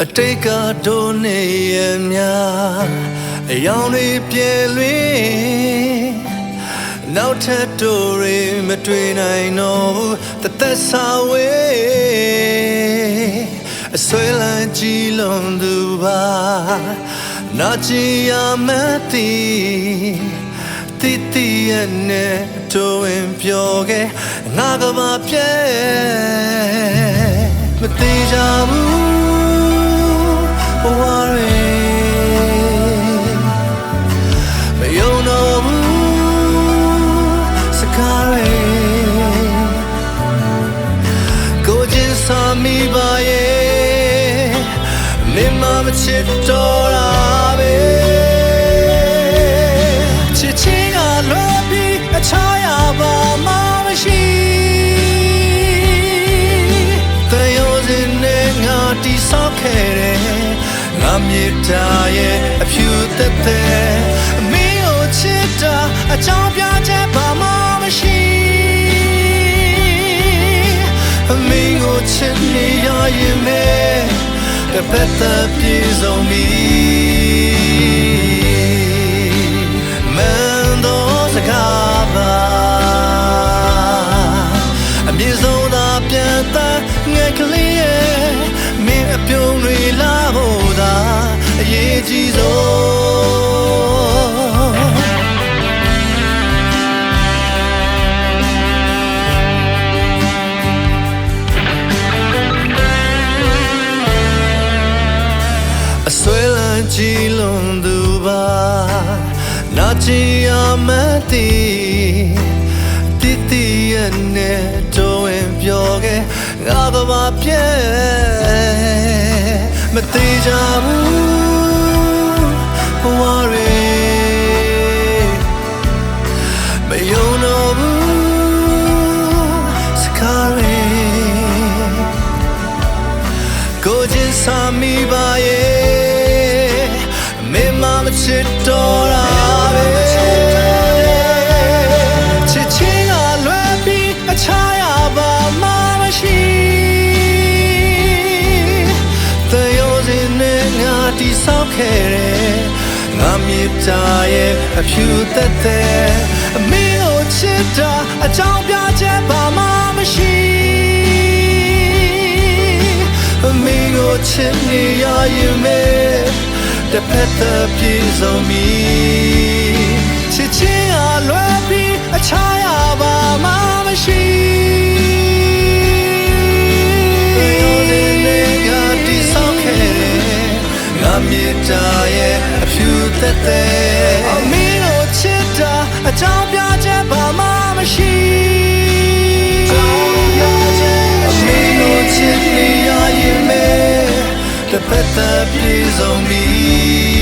အတိတ်ကတို့နေရမြအယောင်တွေပြေလွင်နောက်ထပ်တို့တွေမတွေ့နိုင်တော့ဘူးတသက်စာဝေးအဆွဲလန်းကြည်လုံးသူပါနာချီရမသိတီတီရဲ့နဲ့တို့ဝင်ပြောခဲ့ငါကဘာပြဲမသိကြဘူးဘဝတွေမယုံတော့ဘူးစကားတွေကိုချင်းစာမိပါရဲ့မင်းမမချစ်တော့တာပဲချစ်ချင်းကလွယ်ပြီးအချားရပါမှမရှိတိဆောက်ခဲ့တယ်ငါမြေတာရဲ့အဖြူသက်သက်မင်းကိုချစ်တာအကြောင်းပြချက်ဘာမှမရှိမင်းကိုချစ်နေရရင်မဲ့တစ်ဖက်သက်ပြေဆုံးပြီမန်တော့စကားပါအမြင့်ဆုံးသာပြန်သက်ငယ်ကလေးရဲ့မင်းအပြုံးတွေလာဖို့သာအရေးကြီးဆုံးအဆွဲလန်းကြည်လုံးသူပါနာချီရမသိတီတီရဲ့နဲ့တို့ဝင်ပြောခဲ့ငါကဘာပြဲမသေးကြဘူးဘဝတွေမယုံတော့ဘူးစကားတွေကိုချင်းစာမိပါရဲ့မင်းမမချစ်တော့တာပဲချစ်ချင်းကလွယ်ပြီးအချားရပါမှမရှိတိဆောက်ခဲ့တယ်ငါမြေတာရဲ့အဖြူသက်သက်မင်းကိုချစ်တာအကြောင်းပြချက်ဘာမှမရှိမင်းကိုချစ်နေရရင်မဲ့တစ်ဖက်သက်ပြေဆုံးပြီချစ်ချင်းအားလွယ်ပြီးအချားရပါမှမရှိမြေတာရဲ့အဖြူသက်သက်မင်းကိုချစ်တာအကြောင်းပြချက်ဘာမှမရှိမင်းကိုချစ်နေရရင်မဲ့တစ်ဖက်သက်ပြေဆုံးပြီ